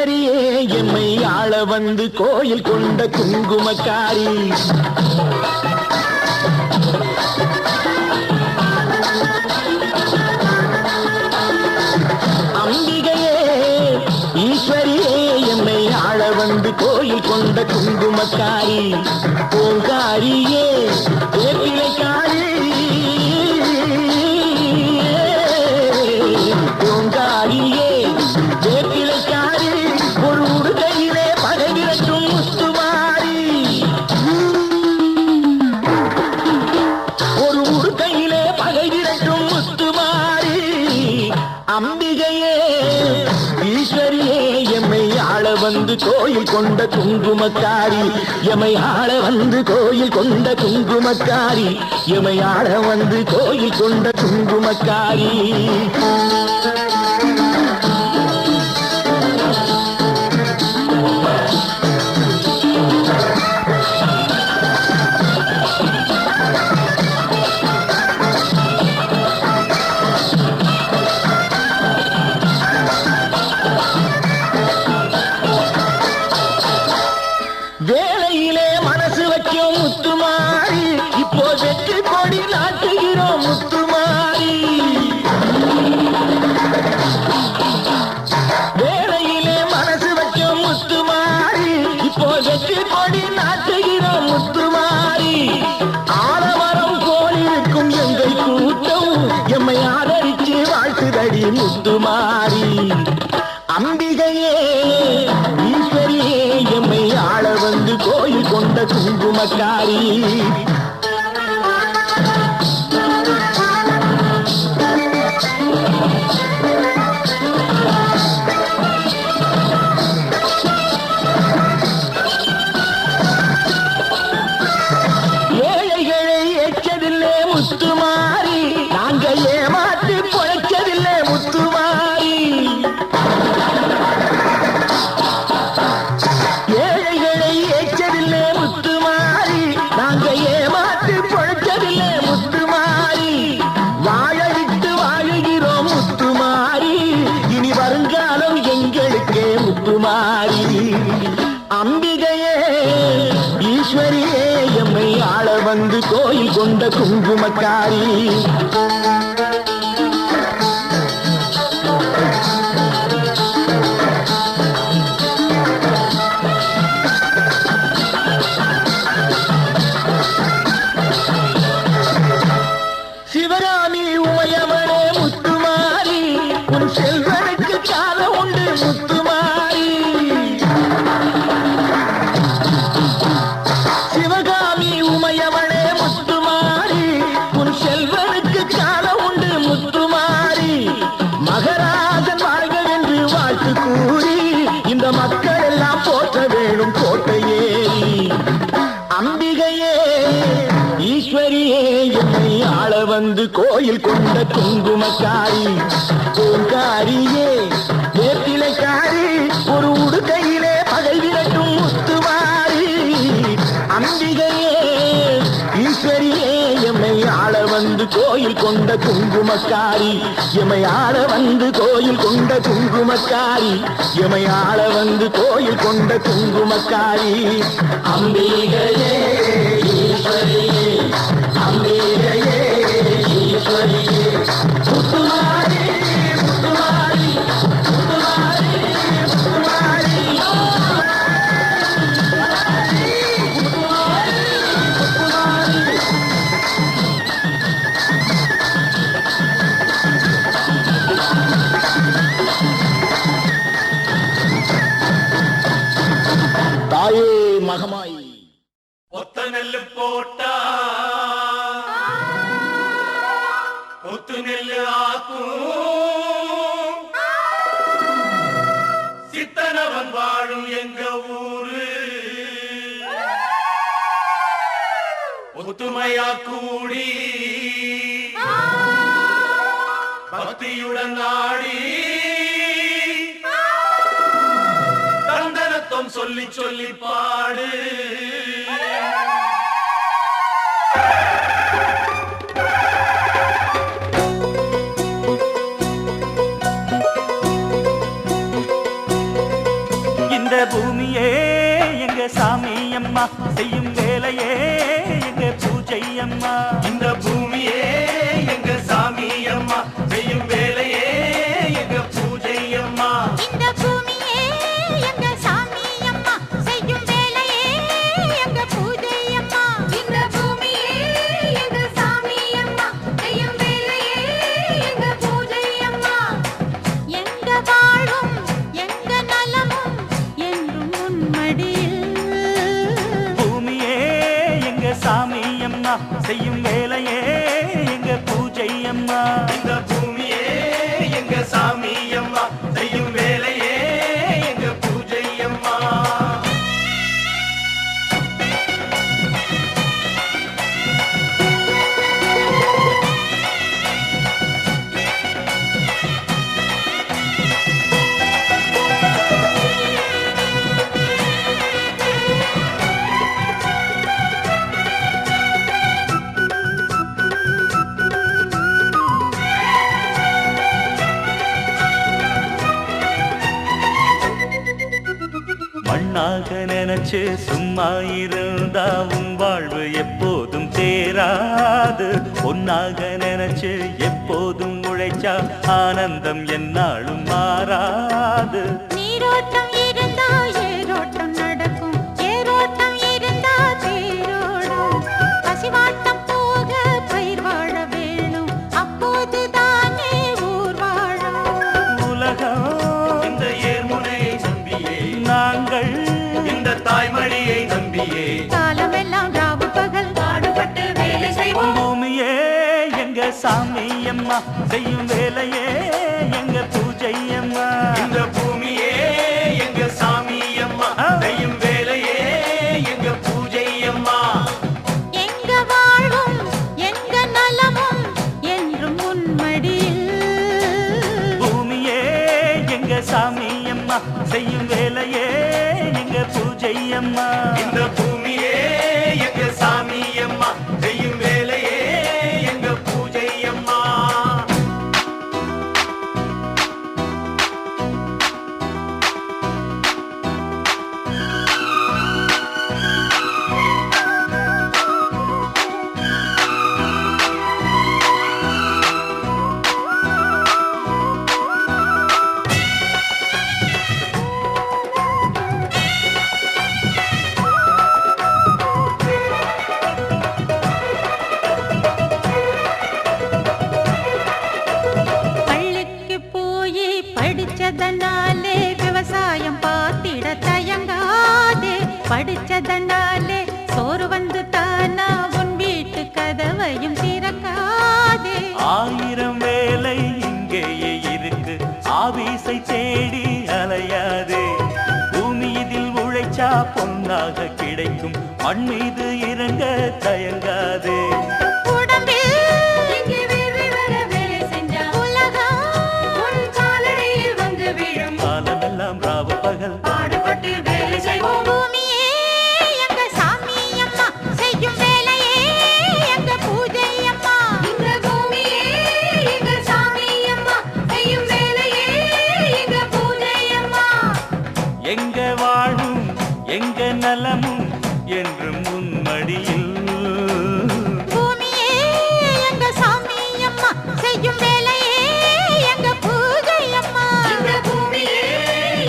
ஈஸ்வரியே எம்மை ஆள வந்து கோயில் கொண்ட குங்குமக்காரி அம்பிகையே ஈஸ்வரியே எம்மை ஆள வந்து கோயில் கொண்ட குங்குமக்காரி ஓங்காரியே வேப்பிலைக்காரி ஓங்காரியே வேப்பிலைக்காரி ஒரு உடுகையிலே பகை விரட்டும் முத்துமாரி ஒரு உடுகையிலே பகை விரட்டும் முத்துமாரி அம்பிகையே ஈஸ்வரியே எம்மை ஆள வந்து கோயில் கொண்ட குங்குமக்காரி எமை ஆள வந்து கோயில் கொண்ட குங்குமக்காரி எமை ஆள வந்து கோயில் கொண்ட குங்குமக்காரி வேலையிலே மனசு வைக்கும் முத்துமாரி இப்போ வெற்றி கொடி நாட்டுகிறோம் முத்துமாரி வேலையிலே மனசு வைக்கும் முத்துமாரி இப்போ வெற்றி கொடி நாட்டுகிறோம் முத்துமாரி ஆலவரம் போலிருக்கும் எங்கள் கூட்டம் எம்மை ஆதரிச்சு வாழ்த்துதடி முத்துமாரி அம்பிகையே ஈஸ்வரியே எம்மை ஆள வந்து கோயில் கொண்ட குங்குமக்காரி ஏழைகளை எச்சதில்லை முத்துமாரி நாங்க ஏமாற்றி பொழைச்சதில்லை முத்துமாரி ஏழைகளை ஏச்சதில்லை முத்துமாரி நாங்க ஏமாற்றி பொழைச்சதில்லை முத்துமாரி வாழவிட்டு வாழுகிறோம் முத்துமாரி இனி வருங்காலம் எங்களுக்கே முத்துமாரி அம்பிகையே ஈஸ்வரியே எம்மை ஆள வந்து கோயில் கொண்ட குங்குமக்காரி சிவகாமி உமையவனே முத்துமாரி உன் செல்வனுக்கு காலம் உண்டு முத்துமாரி சிவகாமி உமையவனே முத்துமாரி உன் செல்வனுக்கு காலம் உண்டு முத்துமாரி மகராஜன் வாழ்கவென்று வாழ்த்து கூறி இந்த மக்கள் எல்லாம் போற்ற வேணும் கோட்டையேறி அம்பிகையே ஈஸ்வரியே எம்மை ஆள வந்து கோயில் கொண்ட குங்குமக்காரி ஓங்காரியே வேப்பிலைக்காரி ஒரு உடுக்கையிலே பகை விரட்டும் முத்துமாரி அம்பிகையே ஈஸ்வரியே எம்மை ஆள வந்து கோயில் கொண்ட குங்குமக்காரி எமை ஆள வந்து கோயில் கொண்ட குங்குமக்காரி எமை ஆள வந்து கோயில் கொண்ட குங்குமக்காரி அம்பிகையே ஈஸ்வரியே அம்பிகையே ஈஸ்வரியே முத்துமாரி முத்துமாரி முத்துமாரி முத்துமாரி தாயே மகமாய் ஒத்த நெல்லு போட்டா ஒத்து நெல்லு ஆக்கும் சித்தனவன் வாழும் எங்க ஊரு ஒத்துமையா கூடி பக்தியுடன் நாடி தந்தனத்தம் சொல்லி சொல்லி பாடு அம்மா செய்யும் வேலையே எங்க பூஜை அம்மா. இந்த பூமியே எங்க சாமி அம்மா செய்யும் வேலையே எங்க பூஜை அம்மா. இந்த பூமியே எங்க சாமி அம்மா செய்யும் வேலையே எங்க பூஜை அம்மா. இந்த பூமியே எங்க சாமி அம்மா செய்யும் வேலையே எங்க பூஜை அம்மா. எங்க வாழும் எங்க நலமும் என்றும் உன்மடியில். பூமியே எங்க சாமி அம்மா செய்யும் வேலையே எங்க பூஜை அம்மா. இந்த பூமியே எங்க சாமி அம்மா செய்யும் வேலையே எங்க பூஜை அம்மா. மண்ணாக நினைச்சு சும்மா இருந்தா உன் வாழ்வு எப்போதும் தேராது. பொன்னாக நினைச்சு எப்போதும் உழைச்சா ஆனந்தம் என்னாலும் மாறாது. நீரோட்டம் இருந்தா ஏரோட்டம் நடக்கும், ஏரோட்டம் இருந்தா தேரோடும். பசிவாட்டம் போக பயிர் வாழ வேணும், அப்போதுதானே ஊர் வாழும். உலகம் இந்த ஏர்முனையை நம்பியே நாங்கள் இந்த தாய்மடியை நம்பியே காலமெல்லாம் ராவு பகல் பாடுபட்டு வேலை செய்வோம். பூமியே எங்க சாமி அம்மா செய்யும் வேலையே எங்க பூஜை அம்மா. இந்த பூமியே எங்க சாமி அம்மா செய்யும் வேலையே எங்க பூஜை அம்மா. எங்க வாழும் எங்க நலமும் என்றும் உன்மடியில். பூமியே எங்க சாமி அம்மா செய்யும் வேலையே எங்க பூஜை அம்மா. இந்த பூமியே எங்க சாமி அம்மா செய்யும் வேலையே எங்க பூஜை அம்மா. பள்ளிக்கு போய் படிச்சதனாலே விவசாயம் பார்த்திட தயங்காதே. படிச்சதனாலே சோறு வந்து தானா உன் வீட்டு கதவையும் திறக்காதே. ஆயிரம் வேலை இங்கேயே இருக்கு, ஆபீஸை தேடி அலையாதே. பூமி இதில் உழைச்சா பொன்னாக கிடைக்கும், மண் மீது இறங்க தயங்காதே. உடம்பில் இங்கே வேர்வை வர வேலை செஞ்சா உலகம் உன் காலடியில் வந்து விழும். காலமெல்லாம் ராவு பகல் பாடுபட்டு வேலை செய்வோம். பூமியே எங்க சாமி அம்மா செய்யும் வேலையே எங்க பூஜை அம்மா. இந்த பூமியே எங்க சாமி அம்மா செய்யும் வேலையே எங்க பூஜை அம்மா. எங்க வாழும் எங்க நலமும் என்றும் உன் மடியில். பூமியே எங்க சாமி அம்மா செய்யும் வேலையே எங்க பூஜை அம்மா. இந்த பூமியே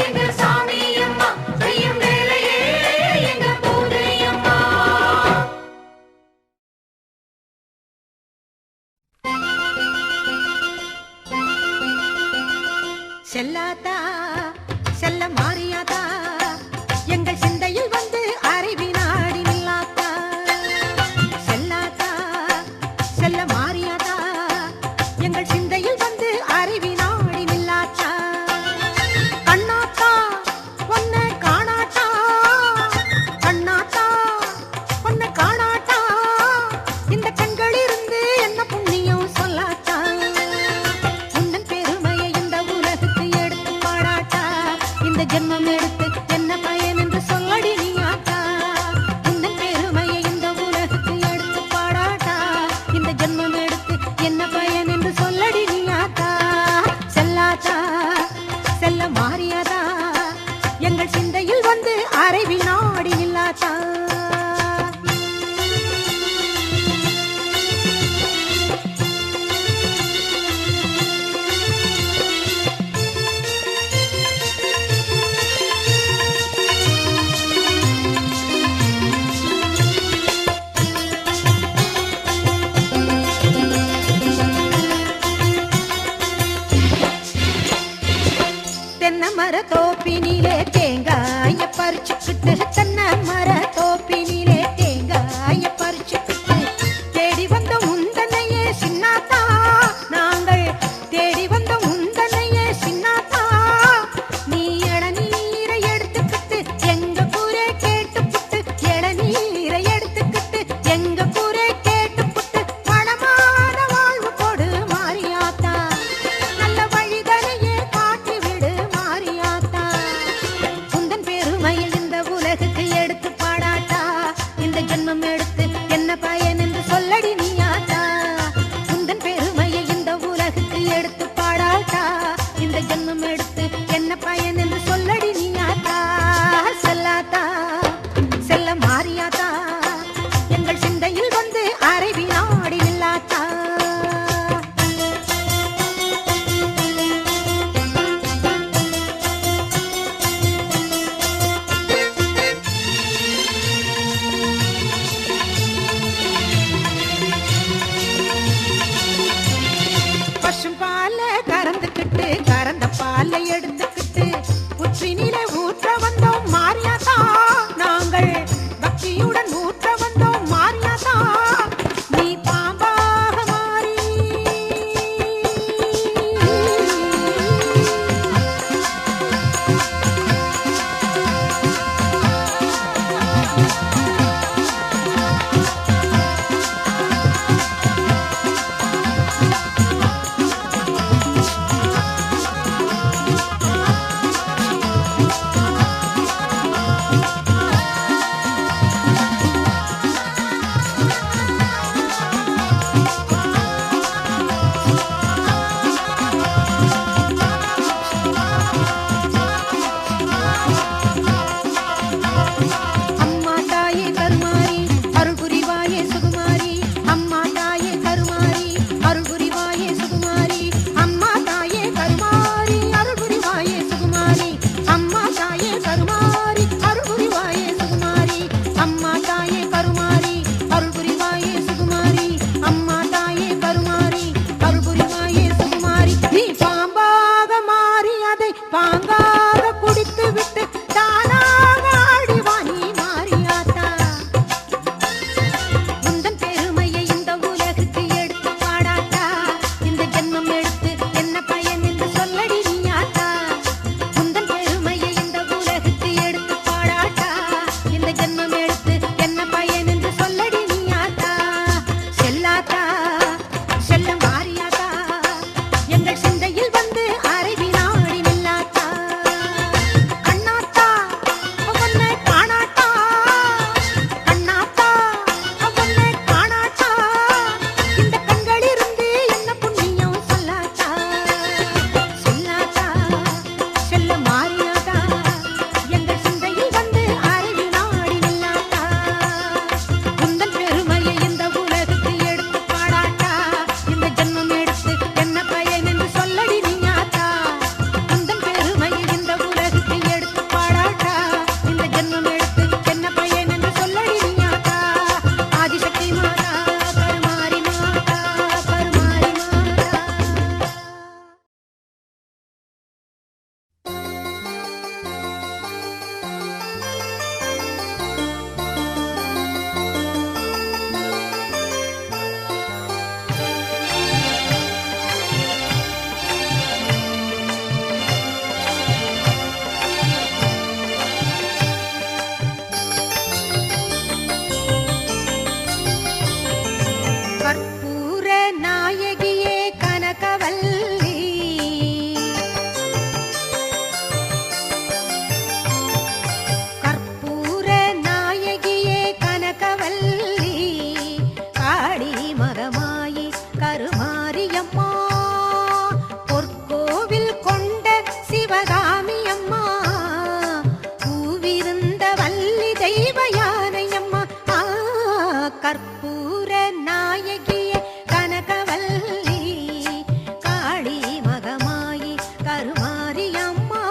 எங்க சாமி அம்மா செய்யும் வேலையே எங்க பூஜை அம்மா. செல்லாதா செல்ல மாறியாதா எங்கள் சிந்தையில் வந்து அறிவினாடி நில்லாதா. செல்லாதா செல்ல மாறியாதா எங்கள் சிந்தையில் வந்து அறிவினாடி நில்லாதா. கண்ணாத்தா ஒன்ன காணாட்டா, கண்ணாத்தா ஒன்ன காணாட்டா, இந்த கண்கள் இருந்து என்ன புண்ணியம் சொல்லாத்தா. உன்னன் பெருமையை இந்த உலகுக்கு எடுத்து பாடாட்டா, இந்த ஜென்மம் மர தோப்பினிலே தேங்காய பறிச்சுக்கிட்டு தென்னை மர தோப்பினிலே தேங்காய பறிச்சுக்கிட்டு தேடி வந்த முந்தனையே சின்னாத்தா நாங்கள் தேடி வந்த முந்தனையே சின்னாத்தா நீ இளநீரை எடுத்துக்கிட்டு எங்க கூரை கேட்டுப்புட்டு இளநீரை எடுத்துக்கிட்டு எங்க கூரை கேட்டுப்புட்டு பணமான வாழ்வு கொடு மாரியாத்தா நல்ல வழிதனையே காட்டி விடு மாரியாத்தா உந்தன் பெருமையில் இந்த உலகுக்கு எடுத்து பாடாட்டா இந்த ஜென்மம் எடுத்து என்ன பயன் என்று சொல்லடி நீயாத்தா உந்தன் பெருமையை இந்த உலகுக்கு எடுத்து பாடாட்டா இந்த ஜென்மம் எடுத்து என்ன பயன் என்று சொல்லடி நீயாத்தா செல்லாத்தா செல்ல மாறியாத்தா எங்கள் சிந்தையில் வந்து அரைவி நாடி நில்லாத்தா பசும் பால கறந்துக்கிட்டு கறந்த பாலை எடுத்துக்கிட்டு உச்சினிலே ஊற்ற வந்தோம் மாரியாத்தா நாங்கள் பக்தியுடன் ஊற்ற வந்தோம் மாரியாத்தா நீ பாம்பாக மாறி அம்மா தாயே கருமாரி அருள் புரிவாயே சுகுமாரி அம்மா தாயே கருமாரி அருள் புரிவாயே சுகுமாரி அம்மா தாயே கருமாரி அருள் புரிவாயே சுகுமாரி அம்மா தாயே கருமாரி அருள் புரிவாயே சுகுமாரி அம்மா தாயே கருமாரி அருள் புரிவாயே சுகுமாரி அம்மா தாயே கருமாரி அருள் புரிவாயே சுகுமாரி நீ பாம்பாக மாறி அதை பாங்காக குடித்து விட்டு தானாக ஆடிவா நீ மாறியாத்தா உந்தன் பெருமையை இந்த உலகுக்கு எடுத்து பாடாட்டா இந்த ஜென்மம் எடுத்து என்ன பயன் என்று சொல்லடி நீயாத்தா உந்தன் பெருமையை இந்த உலகுக்கு எடுத்து பாடாட்டா இந்த ஜென்மம் எடுத்து என்ன பயன் என்று சொல்லடி நீயாத்தா செல்லாத்தா செல்ல மாறியாத்தா எங்கள் சிந்தையில் வந்து அரைவி நாடி நில்லாத்தா கண்ணாத்தா அவனை காணாட்டா கண்ணாத்தா அவனை காணாட்டா இந்த கண்களிலிருந்து என்ன புண்ணியம் சொல்லாத்தா சொல்லாத்தா செல்ல மாறியாத்தா எங்கள் சிந்தையில் வந்து அரைவி நாடி நில்லாத்தா உந்தன் பெருமையை இந்த உலகுக்கு எடுத்து பாடாட்டா இந்த ஜென்மம் எடுத்து என்ன பயன் என்று சொல்லடி நீயாத்தா உந்தன் பெருமையை இந்த உலகுக்கு எடுத்து பாடாட்டா இந்த ஜென்மம் எடுத்து என்ன பயன் என்று சொல்லடி நீயாத்தா ஆதிசக்தி மாதா கருமாரி மாதா கருமாரி மாதா கற்பூர நாயகியே கனகவல்லி கற்பூர நாயகியே கனகவல்லி காடி மகமாயி கருமாரியம்மா பொற்கோவில் கொண்ட சிவகாமி அம்மா பூவிருந்த வள்ளி தெய்வ யானையம்மா கற்பூர நாயகியே கனகவல்லி காளி மகமாயி கருமாரியம்மா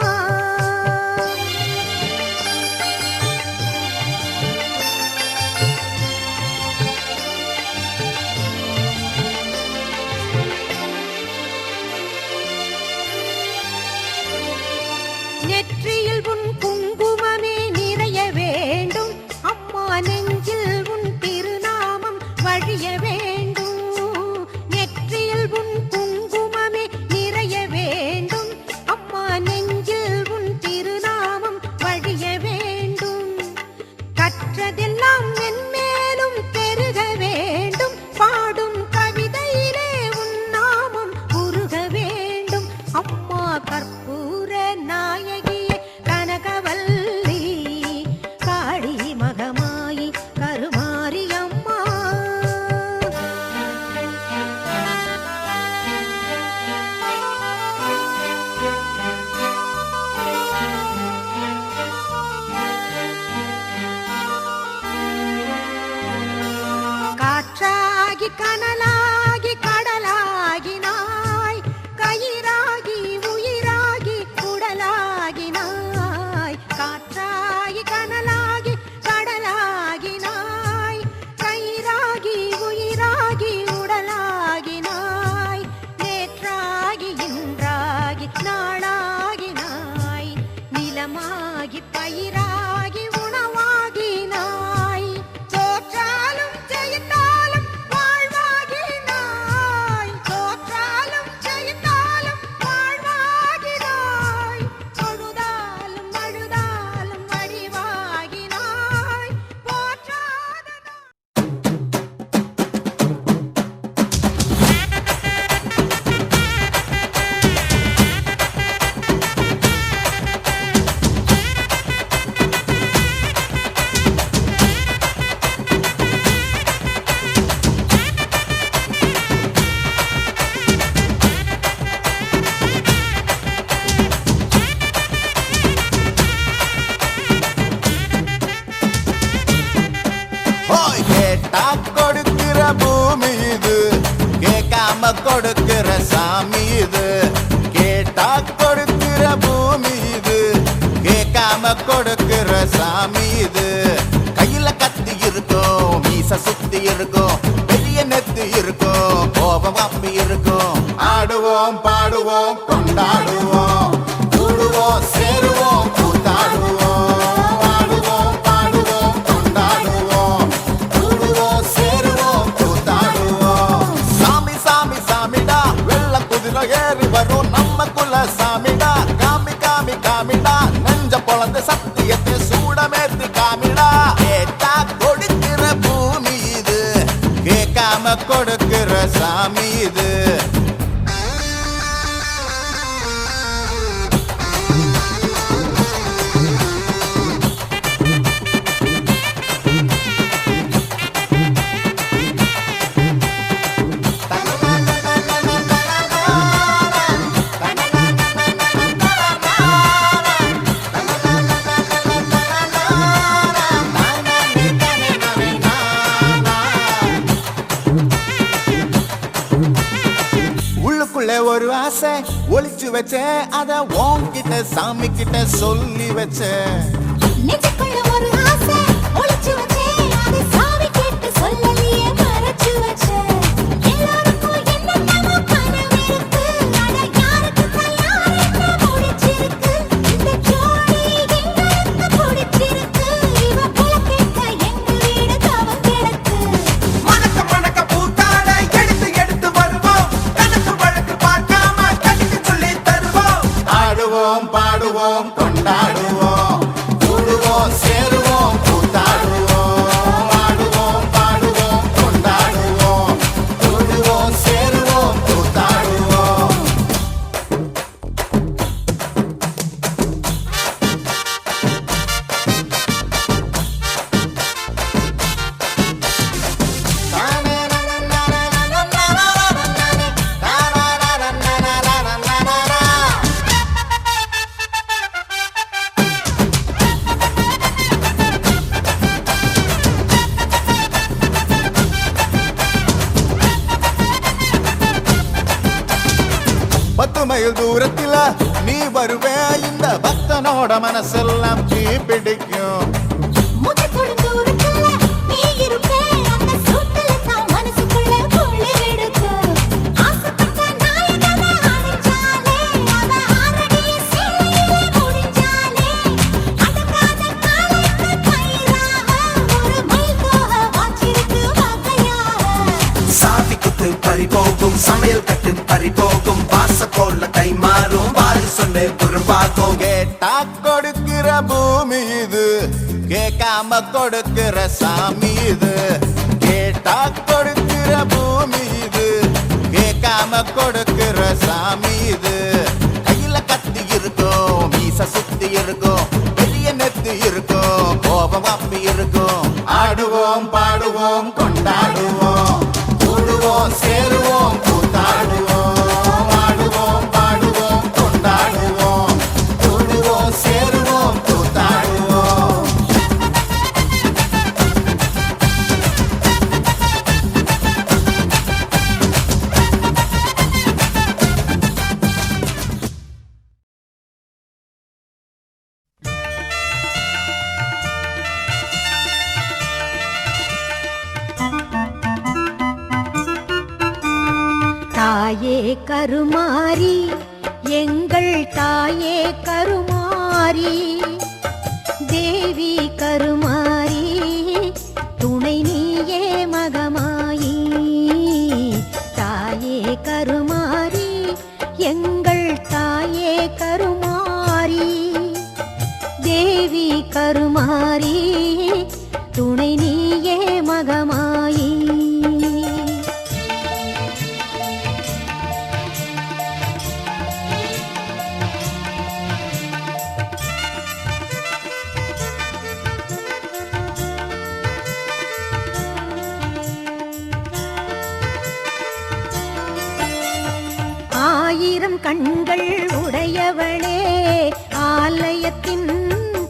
வழிய வேண்டும், நெற்றியில் உன் குங்குமமே நிறைய வேண்டும், அம்மா நெஞ்சில் உன் திருநாமம் வழிய வேண்டும், கற்றதெல்லாம் மென்மேலும் பெருக வேண்டும், பாடும் கவிதையிலே உன் நாமம் உருக வேண்டும், அம்மா கற்பூர நாயகியே கனகவல்லி காளி மகமாயி கருமாரி அம்மா. காற்றாகி கனலாகி கடலாகினாய், கயிறாகி உயிராகி உடலாகினாய், காற்றாகி கனலாகி கடலாகினாய், கயிறாகி உயிராகி உடலாகினாய், நேற்றாகி இன்றாகி நாளாகினாய், நிலமாகி பயிராகி உணவாகினாய், தோற்றாலும் ஜெயித்தாலும் வாழ்வாகினாய், தோற்றாலும் ஜெயித்தாலும் வாழ்வாகினாய், தொழுதாலும் அழுதாலும் வடிவாகினாய், போற்றாத ஹோய் கேட்டா கொடுக்கிற பூமி இது, கேட்காம கொடுக்கிற சாமி இது, கேட்டா கொடுக்கிற பூமி இது, கேட்காம கொடுக்கிற சாமி இது, கையில கத்தி இருக்கும், மீச சுத்தி இருக்கும், பெரிய நெத்தி இருக்கும், கோபம் அப்பி இருக்கும், ஆடுவோம் பாடுவோம் கொண்டாடுவோம், கூடுவோம் சேருவோம் கூத்தாடுவோம், ஆடுவோம் பாடுவோம் கொண்டாடுவோம், கூடுவோம் சேருவோம் கூத்தாடுவோம். சாமி சாமி சாமிடா வெள்ள குதிரை ஏறி வரும் நம்ம குல சாமிடா, காமி காமி காமிடா நெஞ்ச பொழந்த சத்தியத்தை சூடமேத்தி காமிடா, கேட்டா கொடுக்கிற பூமி இது, கேட்காம கொடுக்கிற சாமி இது. உள்ளுக்குள்ளே ஒரு ஆசை ஒளிச்சு வச்சேன், அத உன்கிட்ட சாமி கிட்ட சொல்லி வச்சேன், நெஞ்சுக்குள்ள ஒரு ஆசை ஒளிச்சு வச்சேன், அதை சாமி கேட்டு சொல்லலையே மறைச்சு வச்சேன், எல்லாருக்கும் என்னென்னமோ கனவு இருக்கு, ஆனா யாருக்கு கல்யாணம் என்ன முடிச்சிருக்கு, இந்த ஜோடி எங்களுக்கு பிடிச்சிருக்கு, இவ போல கேட்க எங்க வீடு தவம் கிடக்கு. மணக்க மணக்க பூத்தாட எடுத்து எடுத்து வருவோம், கணக்கு வழக்கு பார்க்காம கட்டிக்கு சொல்லி தருவோம், ஆடுவோம் பாடுவோம் கொண்டாடுவோம், கூடுவோம் சேருவோம் கூத்தாடுவோம், ஆடுவோம் பாடுவோம் கொண்டாடுவோம், கூடுவோம் சேருவோம் கூத்தாடுவோம். பத்து மைல் தூரத்தில நீ வருவே, இந்த பக்தனோட மனசெல்லாம் தீ பிடிக்கும், மூச்சுக்குள்ள தூரத்துல நீ இருப்ப, அந்த சூட்டுல தான் மனசுக்குள்ள குளிர் எடுக்கு, ஆசைப்பட்ட நாயகனை அணைச்சாலே, அவ ஆரடிய சேலையிலே முடிஞ்சாலே, அடங்காத காலைக்கு கயிறாக ஒரு மைல் போக வாச்சிருக்கு வகையாக. பறி போகும் சமையல் கட்டு பறி போகும் வாச போல கை மாறும் வாரி சொன்ன பொறுப்பாகும் கேட்டா கொடுக்கிற பூமி இது கேட்காம கொடுக்கிற சாமி இது கேட்டா கொடுக்கிற பூமி இது கேட்காம கொடுக்கிற சாமி இது கையில கத்தி இருக்கும் மீச சுத்தி இருக்கும் பெரிய நெத்தி இருக்கும் கோபம் அப்பி இருக்கும் ஆடுவோம் பாடுவோம் கொண்டாடுவோம் கூடுவோம் சேருவோம் கூத்தாடுவோம் ஆடுவோம் பாடுவோம் கொண்டாடுவோம் கூடுவோம் சேருவோம் கூத்தாடுவோம் தாயே கருமாரி எங்கள் தாயே கருமாரி தேவி கருமாரி துணை நீயே மகமாயி தாயே கருமாரி எங்கள் தாயே கருமாரி தேவி கருமாரி துணை நீயே மகமாயி ஆயிரம் கண்கள் உடையவளே ஆலயத்தின்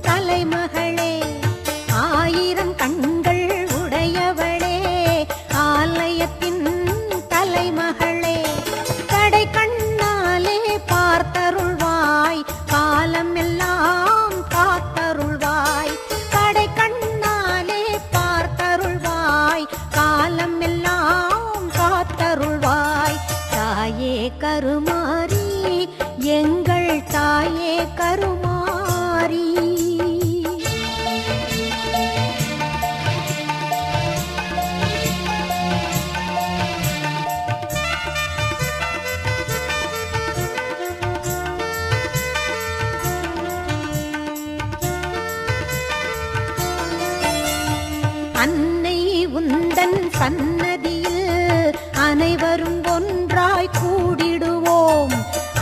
தலைமகளே ஆயிரம் கண்கள் உடையவளே ஆலயத்தின் தலைமகளே கடை கண்ணாலே பார்த்தருள்வாய் காலம் எல்லாம் காத்தருள்வாய் கடை கண்ணாலே பார்த்தருள்வாய் காலம் எல்லாம் காத்தருள்வாய் தாயே கருமாரி எங்கள் தாயே கருமாரி அன்னை உந்தன் சன்னதியில் அனைவரும் ஒன்றாய் கூடிடுவோம்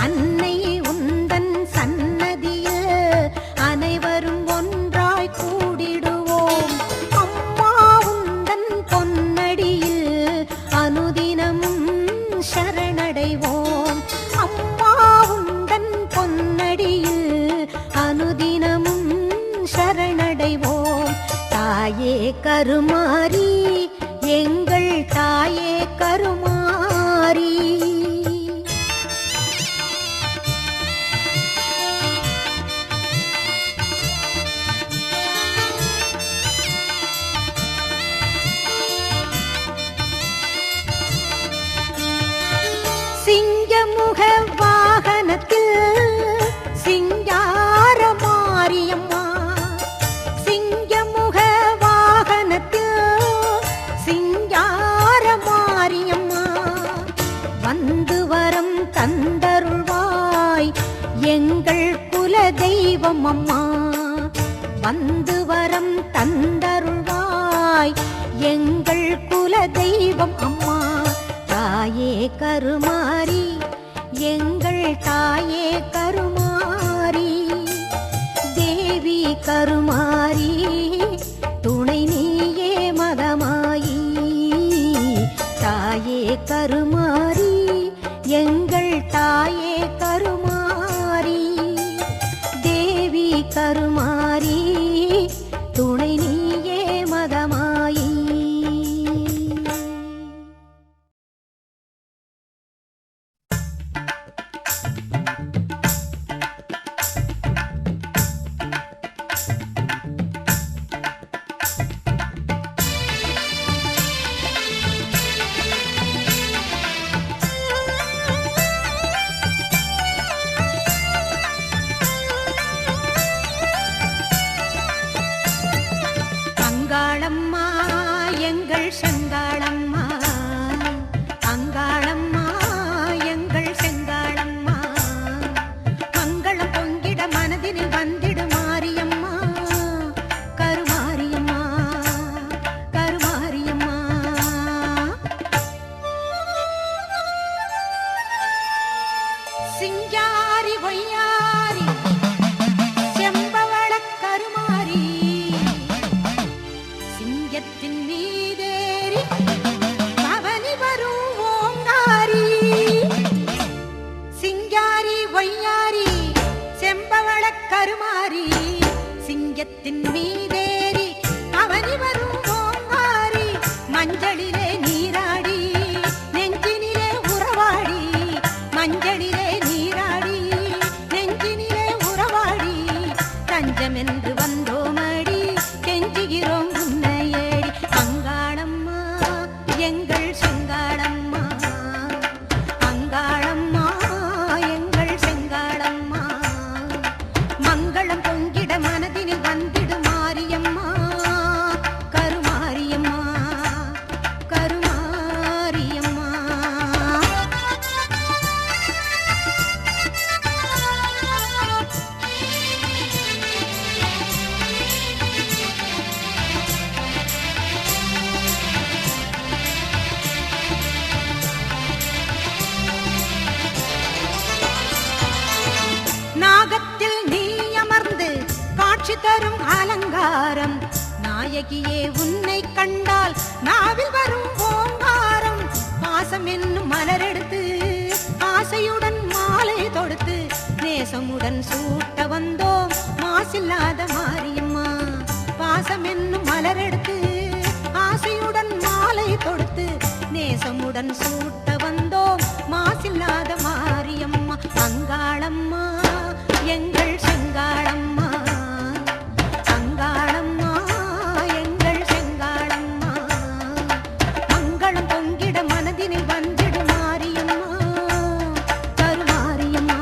அன்னை உந்தன் சன்னதியில் அனைவரும் ஒன்றாய் கூடிடுவோம் அம்மா உந்தன் பொன்னடியில் அனுதினமும் சரணடைவோம் அம்மா உந்தன் பொன்னடியில் அனுதினமும் சரணடைவோம் தாயே கருமாரி எங்கள் தாயே கருமாரி சிங்கமுக வாகனத்தில் சிங்கார மாரியம்மா சிங்கமுக வாகனத்தில் சிங்கார மாரியம்மா வந்து வரம் தந்தருள்வாய் எங்கள் குல தெய்வம் அம்மா வந்து வரம் தந்தருள்வாய் எங்கள் குல தெய்வம் அம்மா தாயே கருமாரி எங்கள் தாயே கருமாரி தேவி கருமாரி துணை நீயே மகமாயி தாயே கருமாரி எங்கள் தாயே கருமாரி தேவி கருமாரி துணை நீயே மகமாயி எங்கள் செங்காளம்மா அங்காளம்மா எங்கள் செங்காளம்மா மங்களம் பொங்கிட மனதினில் வந்திடு மாரியம்மா கருமாரியம்மா கருமாரியம்மா நாகத்தில் நீ அமர்ந்து காட்சி தரும் அலங்காரம் நாயகியே உன்னை கண்டால் நாவில் வரும் ஓங்காரம் பாசம் என்னும் மலரெடுத்து ஆசையுடன் மாலை தொடுத்து நேசமுடன் சூட்ட வந்தோம் மாசில்லாத மாரியம்மா பாசம் என்னும் மலரெடுத்து ஆசையுடன் மாலை தொடுத்து நேசமுடன் சூட்ட வந்தோம் மாசில்லாத மாரியம்மா அங்காளம்மா எங்கள் செங்காளம்மா அங்காளம்மா எங்கள் செங்காளம்மா மங்களம் பொங்கிட மனதினில் வந்திடு மாரியம்மா கருமாரியம்மா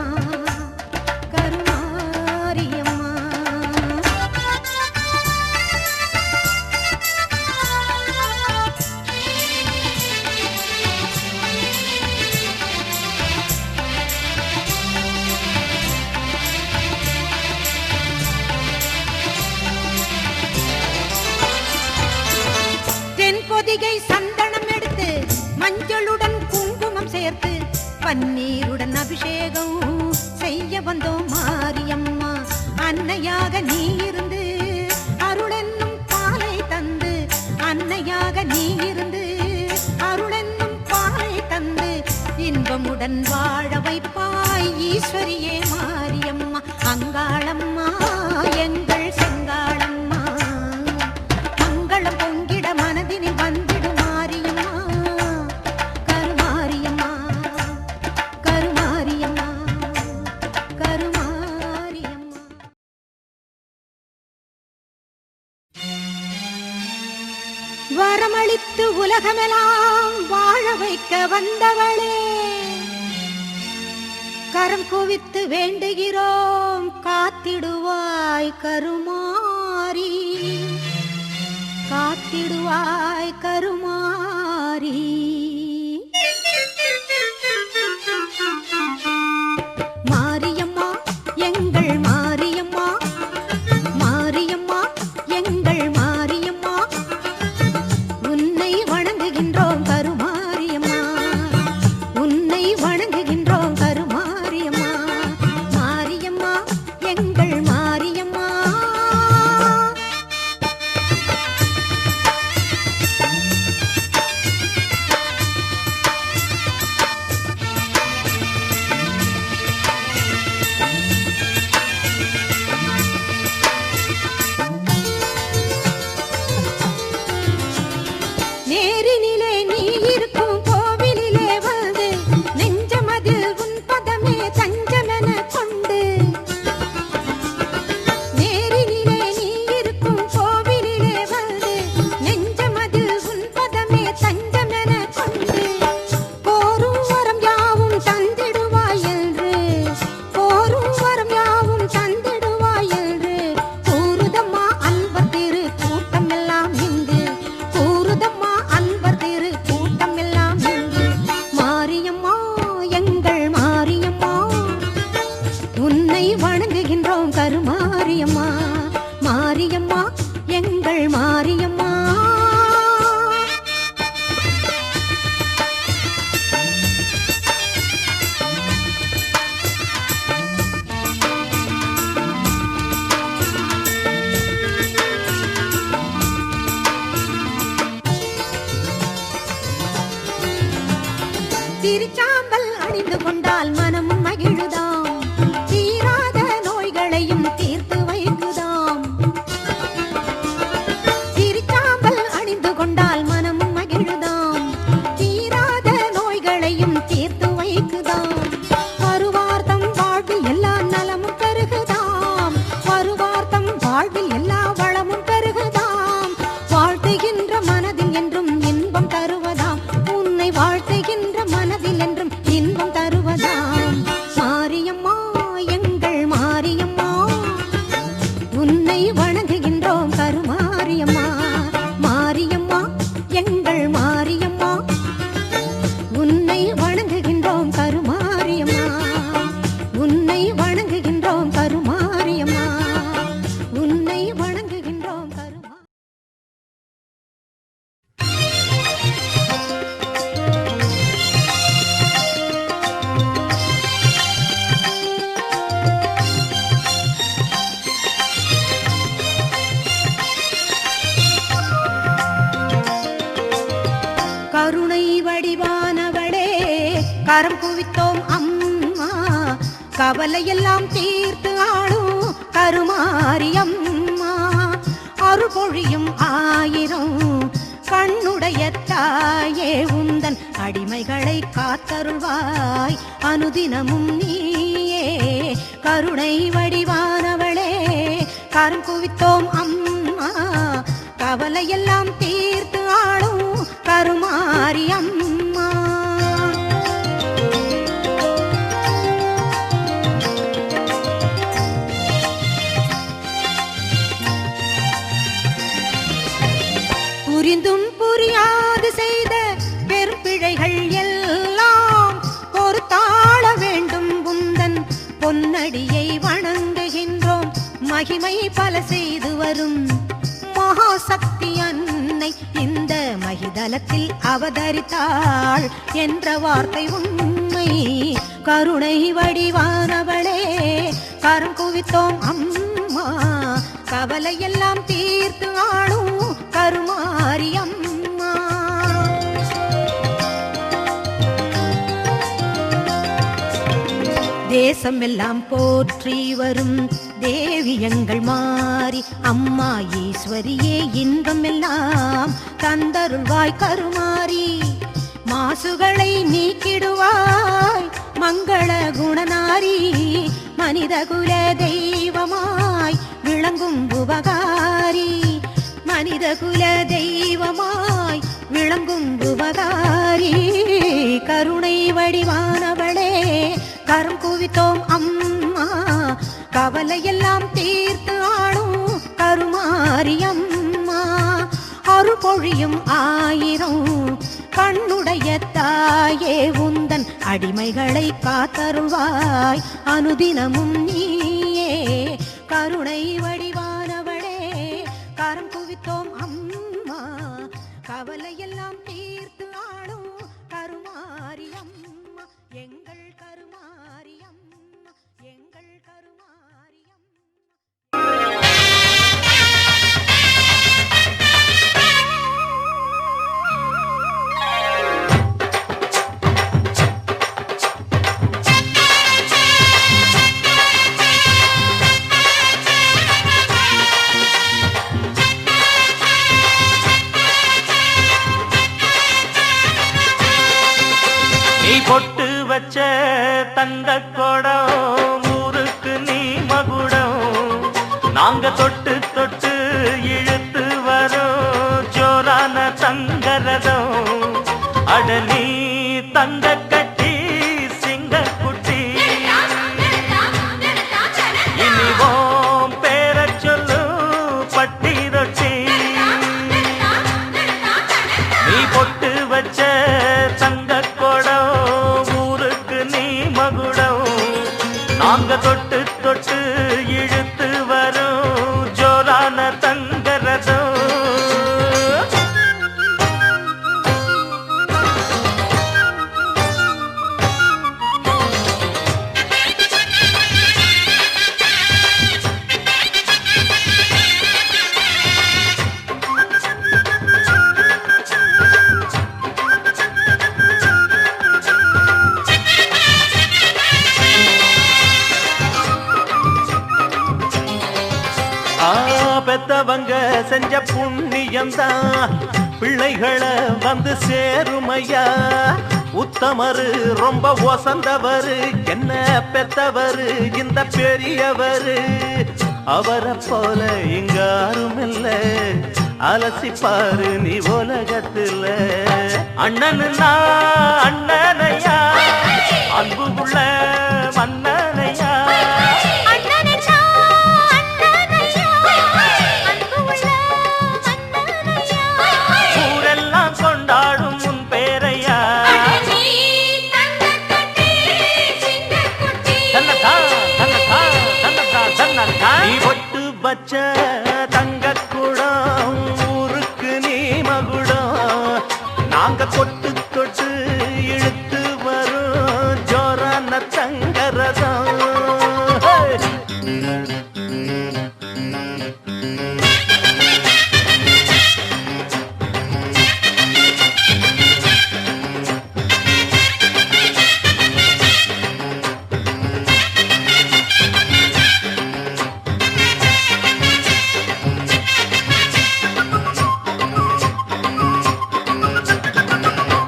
கருமாரியம்மா தென்பொதிகை சந்தனம் எடுத்து மஞ்சளுடன் குங்குமம் சேர்த்து பன்னீருடன் அபிஷேகம் செய்ய வந்தோம் மாரியம்மா அன்னையாக நீ இருந்து அருளென்னும் பாலை தந்து அன்னையாக நீ இருந்து அருளென்னும் பாலை தந்து இன்பமுடன் வாழ வைப்பாய் ஈஸ்வரியே மாரியம்மா அங்காளம்மா எங்கள் செங்காளம்மா மங்களம் பொங்கிட மனதினில் வந்திடு மாரியம்மா கருமாரியம்மா கருமாரியம்மா கருமாரியம்மா வரமளித்து உலகமெல்லாம் வாழ வைக்க வந்தவளே கரம் குவித்து வேண்டுகிறோம் காத்திடுவாய் கருமாரி காத்திடுவாய் கருமாரி மாரியம்மா எங்கள் மாரியம்மா மாரியம்மா எங்கள் மாரியம்மா உன்னை வணங்குகின்றோம் கருமாரியம்மா உன்னை வணங்குகின்றோம் கருமாரியம்மா மாரியம்மா எங்கள் மாரியம்மா நேரினிலே நீ இருக்கும் கோவிலிலே வந்து நெஞ்சமதில் உன் பதமே தஞ்சமென கொண்டு நேரினிலே நீ இருக்கும் கோவிலிலே வந்து நெஞ்சமதில் உன் பதமே தஞ்சமென கொண்டு கோரும் வரம் யாவும் தந்திடுவாய் என்று கோரும் வரம் யாவும் தந்திடுவாய் என்று கூறுதம்மா அன்பர் திரு கூட்டம் எல்லாம் இங்கு கூறுதம்மா அன்பர் திரு கூட்டம் எல்லாம் இங்கு மாரியம்மா எங்கள் மாரியம்மா உன்னை வணங்குகின்றோம் கருமாரியம்மா மாரியம்மா எங்கள் மாரியம்மா திருச்சாம்பல் அணிந்து கொண்டால் மனம் மகிழுதாம் தீராத நோய்களையும் தீர்த்து வைக்குதாம் திருச்சாம்பல் அணிந்து கொண்டால் மனம் மகிழுதாம் தீராத நோய்களையும் தீர்த்து வைக்குதாம் வருவார்த்தம் வாழ்வில் எல்லா நலமும் பெருகுதாம் வருவார்த்தம் வாழ்வில் எல்லா வளமும் பெருகுதாம் வாழ்த்துகின்ற மனதில் என்றும் இன்பம் தருவதாம் வாழ்த்துகின்ற மனதில் என்றும் இன்பம் தருவதாம் மாரியம்மா எங்கள் மாரியம்மா உன்னை வணங்குகின்றோம் கருமாரியம்மா மாரியம்மா எங்கள் மாரியம்மா உன்னை வணங்குகின்றோம் கருமாரியம்மா உன்னை வணங்குகின்றோம் கருமாரியம்மா உன்னை வணங்குகின்றோம் கருமா கருணை வடிவானவளே கரம் குவித்தோம் அம்மா கவலையெல்லாம் தீர்த்து ஆளும் கருமாரியம்மா அருள் பொழியும் ஆயிரம் கண்ணுடைய தாயே உந்தன் அடிமைகளை காத்தருள்வாய் அனுதினமும் நீயே கருணை வடிவானவளே கரம் குவித்தோம் அம்மா கவலையெல்லாம் தீர்த்து ஆளும் கருமாரியம்மா புரிந்தும் புரியாது செய்த பெரும்பிழைகள் எல்லாம் பொறுத்தாள வேண்டும் உந்தன் பொன்னடியை வணங்குகின்றோம் மகிமை பல செய்து வரும் மகாசக்தி அன்னை இந்த மகிதலத்தில் அவதரித்தாள் என்ற வார்த்தை உண்மை கருணை வடிவானவளே கரம் குவித்தோம் அம்மா கவலையெல்லாம் தீர்த்து ஆளும் கருமாரியம்மா தேசம் எல்லாம் போற்றி வரும் தேவி எங்கள் மாறி அம்மா ஈஸ்வரியே இன்பம் எல்லாம் தந்தருள்வாய் கருமாரி மாசுகளை நீக்கிடுவாய் மங்கள குணநாரி மனித குல தெய்வமாய் விளங்கும் உபகாரி மனித குல தெய்வமாய் விளங்கும் உபகாரி கருணை வடிவானவளே கரம் குவித்தோம் அம்மா கவலையெல்லாம் தீர்த்து ஆளும் கருமாரியம்மா அருள் பொழியும் ஆயிரம் கண்ணுடைய தாயே உந்தன் அடிமைகளை காத்தருள்வாய் அனுதினமும் நீயே கருணை வடிவானவளே கரம் குவித்தோம் அம்மா கவலையெல்லாம் தீர்த்து ஆளும் கருமாரியம்மா எங்கள் கருமாரியம்மா எங்கள் கருமாரியம்மா நீ பொட்டு வச்ச தங்க கொடம் ஊருக்கு நீ மகுடம் நாங்க தொட்டு தொட்டு இழுத்து வரோம் ஜோரான தங்கரதம் அடலி தங்க கட்டி சிங்க குட்டி இனிவோம் பேர சொல்லு பட்டி ரொட்டி நீ பொட்டு வச்ச தங்க ஊருக்கு நீ மகுடம் நாங்க தொட்டு தொட்டு இழுத்து வரும் ஜோரான தங்கரதம் பெத்தவங்க செஞ்ச புண்ணியம்தான் பிள்ளைகளை வந்து சேருமையா உத்தமரு ரொம்ப ஒசந்தவரு என்ன பெத்தவரு இந்த பெரியவரு அவரை போல இங்காரும் இல்ல அலசிப்பாரு நீ உலகத்துல அண்ணனுன்னா அண்ணனையா அன்பு உள்ள மன்னனையா அண்ணனையா அண்ணனையா அன்பு உள்ள மன்னனையா ஊரெல்லாம் கொண்டாடும் உன் பேரையா நீ தங்கக்கட்டி சிங்கக்குட்டி தன்னதா தன்னதா தன்னதா தன்னதா நீ ஒட்டு வச்ச தங்கக்குடம் ஊருக்கு நீ மகுடம் நாங்க தொட்டு தொட்டு இழுத்து வரும் ஜோரான தங்கரதம்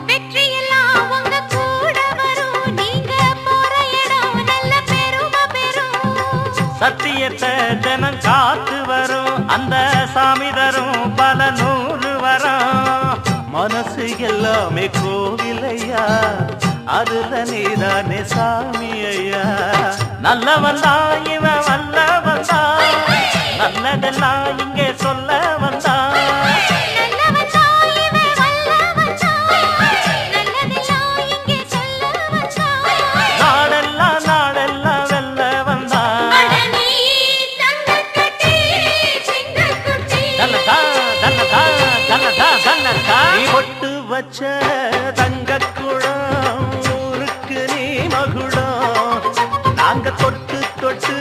வெற்றியெல்லாம் உங்க கூட வரும் நீங்க போற இடம் நல்ல பெருமை பெறும் சத்தியத்தை தினம் காத்து வரும் அந்த சாமி தரும் பல நூறு வரும் மனசு எல்லாமே கோவிலையா அதுல நீதானே சாமி ஐயா நல்லவன் தான் இவன் வல்லவன் தான் நல்லதெல்லாம் இங்கே சொல்ல வந்தான் நல்லவன் தான் இவன் வல்லவன் தான் நல்லதெல்லாம் இங்கே சொல்ல வந்தான் நாடெல்லாம் வெல்ல வந்தான் அட நீ தங்கக்கட்டி சிங்கக்குட்டி தன்னதா தன்னதா தன்னதா தன்னதா நீ பொட்டு வச்ச தங்கக்குடம் ஊருக்கு நீ மகுடம் நாங்க தொட்டு தொட்டு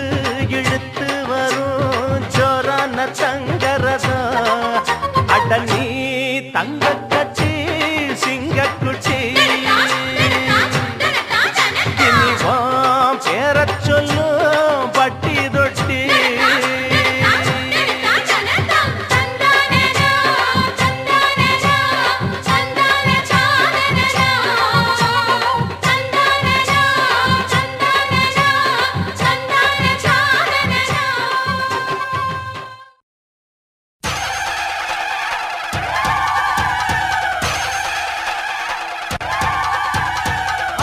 இழுத்து வரும் ஜோரான தங்கரதம் அட நீ தங்கக்கட்டி சிங்கக்குட்டி இனிவாம் பேரச் சொல்லும் பட்டி தொட்டி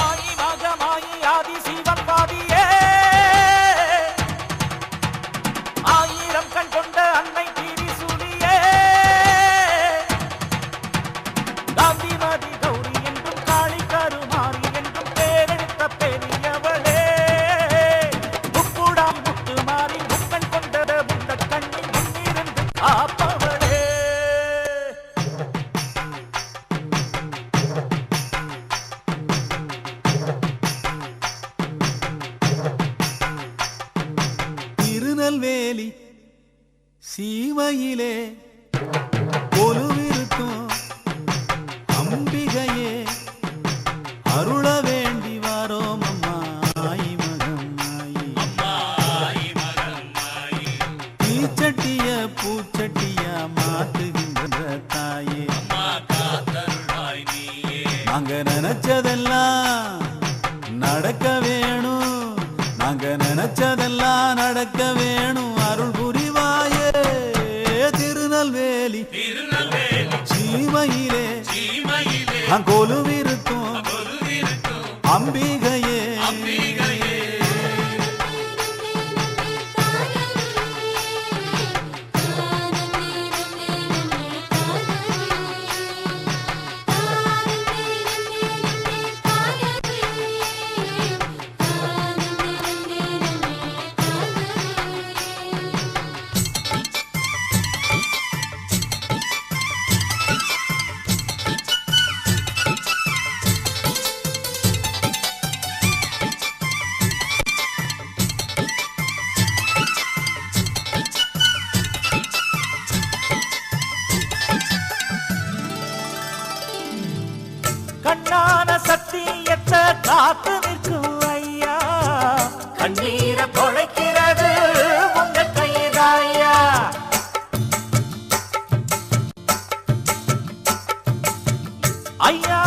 ஆயி மகமாயி ஆதி சிவன் பாதியே ஆயிரம் கண் கொண்ட அன்னை திரிசூலியே காந்திமதி கௌரி என்றும் காளி கருமாரி என்றும் பேரெடுத்த பெரியவளே முக்குடாம் முத்து மாறி முக்கன் கொண்ட முந்த கண்ணில் முன்னிருந்து காப்பவளே திருநெல்வேலி சீமையிலே கொலுவிருக்கும் அம்பிகையே அருள வேண்டி வாரோம் அம்மா ஆயி மகம் ஆயி தீச்சட்டிய பூச்சட்டியா மாத்துகின்ற தாயே நாங்க நினைச்சதெல்லாம் நடக்க வேணும் நாங்க நினைச்சதெல்லாம் நடக்க வேணும் அருள் புரிவாயே திருநெல்வேலி சீமையிலே கொலுவிருக்கும் அம்பிகையே கண்ணான சத்தியத்தை காத்து நிற்கும் ஐயா கண்ணீரை தொலைக்கிறது உங்க கைதாயா ஐயா